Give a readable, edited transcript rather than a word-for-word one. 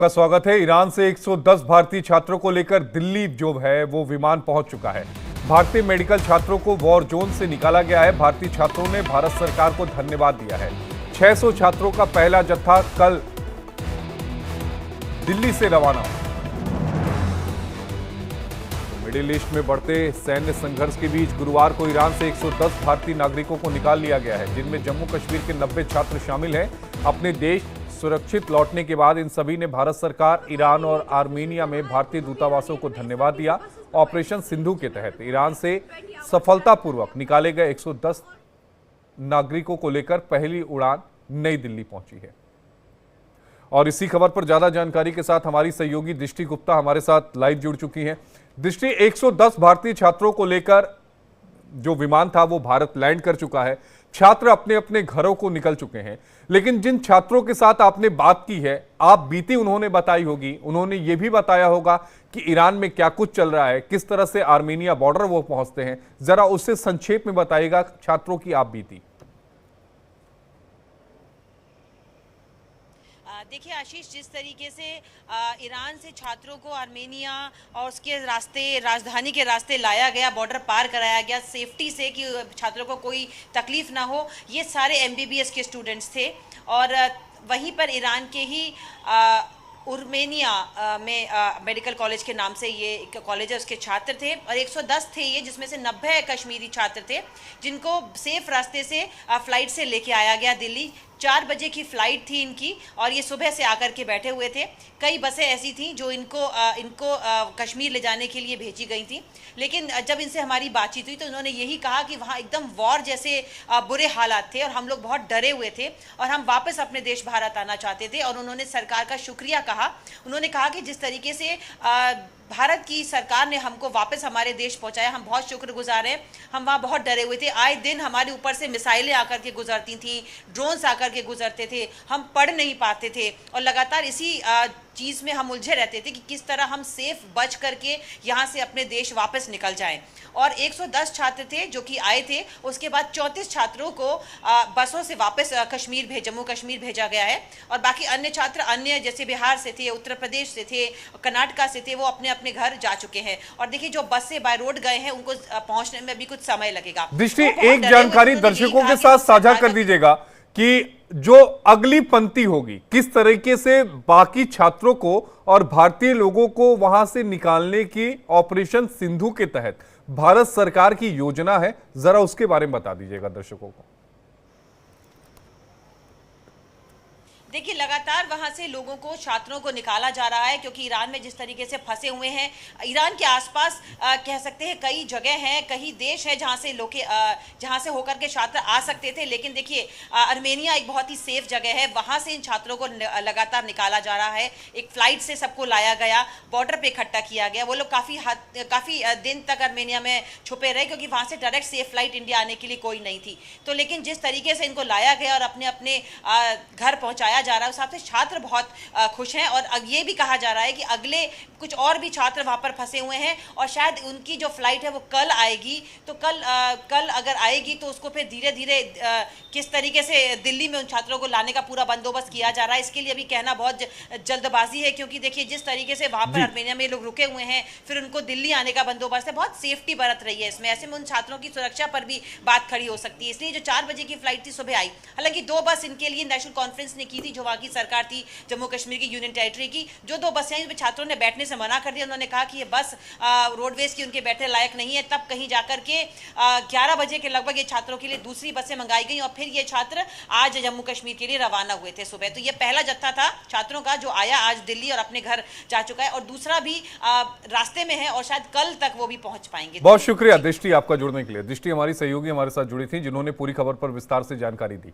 का स्वागत है। ईरान से 110 भारतीय छात्रों को लेकर दिल्ली जो है वो विमान पहुंच चुका है। भारतीय मेडिकल छात्रों को वॉर जोन से निकाला गया है। भारतीय छात्रों ने भारत सरकार को धन्यवाद दिया है। 600 छात्रों का पहला जत्था कल दिल्ली से रवाना हुआ। मिडिल ईस्ट में बढ़ते सैन्य संघर्ष के बीच गुरुवार को ईरान से 110 भारतीय नागरिकों को निकाल लिया गया है, जिनमें जम्मू कश्मीर के 90 छात्र शामिल हैं। अपने देश सुरक्षित लौटने के बाद इन सभी ने भारत सरकार, ईरान और आर्मेनिया में भारतीय दूतावासों को धन्यवाद दिया। ऑपरेशन सिंधु के तहत ईरान से सफलतापूर्वक निकाले गए 110 नागरिकों को लेकर पहली उड़ान नई दिल्ली पहुंची है। और इसी खबर पर ज्यादा जानकारी के साथ हमारी सहयोगी दृष्टि गुप्ता हमारे साथ लाइव जुड़ चुकी हैं। दृष्टि, 110 भारतीय छात्रों को लेकर जो विमान था वो भारत लैंड कर चुका है। छात्र अपने अपने घरों को निकल चुके हैं, लेकिन जिन छात्रों के साथ आपने बात की है, आप बीती उन्होंने बताई होगी, उन्होंने ये भी बताया होगा कि ईरान में क्या कुछ चल रहा है, किस तरह से आर्मेनिया बॉर्डर वो पहुंचते हैं। जरा उससे संक्षेप में बताइएगा छात्रों की आप बीती। देखिए आशीष, जिस तरीके से ईरान से छात्रों को आर्मेनिया और उसके रास्ते, राजधानी के रास्ते लाया गया, बॉर्डर पार कराया गया सेफ्टी से कि छात्रों को कोई तकलीफ ना हो, ये सारे एमबीबीएस के स्टूडेंट्स थे। और वहीं पर ईरान के ही उर्मेनिया में मेडिकल कॉलेज के नाम से ये एक कॉलेज है, उसके छात्र थे और 110 थे ये, जिसमें से 90 कश्मीरी छात्र थे, जिनको सेफ रास्ते से फ्लाइट से लेके आया गया दिल्ली। 4 बजे की फ़्लाइट थी इनकी और ये सुबह से आकर के बैठे हुए थे। कई बसें ऐसी थीं जो इनको कश्मीर ले जाने के लिए भेजी गई थी, लेकिन जब इनसे हमारी बातचीत हुई तो उन्होंने यही कहा कि वहाँ एकदम वॉर जैसे बुरे हालात थे और हम लोग बहुत डरे हुए थे और हम वापस अपने देश भारत आना चाहते थे। और उन्होंने सरकार का शुक्रिया कहा। उन्होंने कहा कि जिस तरीके से भारत की सरकार ने हमको वापस हमारे देश पहुंचाया, हम बहुत शुक्रगुजार हैं। हम वहाँ बहुत डरे हुए थे, आए दिन हमारे ऊपर से मिसाइलें आकर के गुजरती थी, ड्रोन्स आकर के गुजरते थे, हम पढ़ नहीं पाते थे और लगातार इसी चीज़ में हम उलझे रहते थे कि किस तरह हम सेफ बच करके यहाँ से अपने देश वापस निकल जाएं। और 110 छात्र थे जो कि आए थे। उसके बाद 34 छात्रों को बसों से वापस जम्मू कश्मीर भेजा गया है और बाकी अन्य छात्र अन्य जैसे बिहार से थे, उत्तर प्रदेश से थे, कर्नाटका से थे, वो अपने अपने घर जा चुके हैं। और देखिए जो बस से बाय रोड गए हैं उनको पहुंचने में भी कुछ समय लगेगा। दृष्टि, एक जानकारी दर्शकों के साथ साझा कर दीजिएगा कि जो अगली पंक्ति होगी, किस तरीके से बाकी छात्रों को और भारतीय लोगों को वहां से निकालने की ऑपरेशन सिंधु के तहत भारत सरकार की योजना है, जरा उसके बारे में बता दीजिएगा दर्शकों को। देखिए लगातार वहां से लोगों को, छात्रों को निकाला जा रहा है, क्योंकि ईरान में जिस तरीके से फंसे हुए हैं, ईरान के आसपास कह सकते हैं कई जगह हैं, कई देश हैं जहां से होकर के छात्र आ सकते थे। लेकिन देखिए आर्मेनिया एक बहुत ही सेफ जगह है, वहां से इन छात्रों को लगातार निकाला जा रहा है। एक फ्लाइट से सबको लाया गया, बॉर्डर पे इकट्ठा किया गया। वो लोग काफ़ी दिन तक आर्मेनिया में छुपे रहे, क्योंकि वहाँ से डायरेक्ट सेफ फ्लाइट इंडिया आने के लिए कोई नहीं थी। तो लेकिन जिस तरीके से इनको लाया गया और अपने अपने घर पहुँचाया जा रहा है, उस हिसाब से छात्र बहुत खुश हैं। और ये भी कहा जा रहा है कि अगले कुछ और भी छात्र वहां पर फंसे हुए हैं और शायद उनकी जो फ्लाइट है वो कल आएगी। तो कल अगर आएगी तो उसको फिर धीरे धीरे किस तरीके से दिल्ली में उन छात्रों को लाने का पूरा बंदोबस्त किया जा रहा है, इसके लिए अभी कहना बहुत जल्दबाजी है। क्योंकि देखिए जिस तरीके से वहां पर आर्मेनिया में लोग रुके हुए हैं, फिर उनको दिल्ली आने का बंदोबस्त है, बहुत सेफ्टी बरत रही है इसमें। ऐसे में उन छात्रों की सुरक्षा पर भी बात खड़ी हो सकती है। इसलिए जो 4 बजे की फ्लाइट थी सुबह आई, हालांकि 2 बस इनके लिए नेशनल कॉन्फ्रेंस ने की थी, जो वहाँ की सरकार थी जम्मू कश्मीर की यूनियन टेरिटरी की। जो 2 बसें हैं, छात्रों ने बैठने से मना कर दिया। उन्होंने कहा कि ये बस रोडवेज की उनके बैठने लायक नहीं है। तब कहीं जाकर के 11 बजे के लगभग ये छात्रों के लिए दूसरी बसें मंगाई गई और फिर ये छात्र आज जम्मू कश्मीर के लिए रवाना हुए थे सुबह। तो ये पहला जत्था था छात्रों का जो आया आज दिल्ली और अपने घर जा चुका है, और दूसरा भी रास्ते में है और शायद कल तक वो भी पहुंच पाएंगे। बहुत शुक्रिया दृष्टि आपका जुड़ने के लिए। दृष्टि हमारी सहयोगी हमारे साथ जुड़ी थी, जिन्होंने पूरी खबर पर विस्तार से जानकारी दी।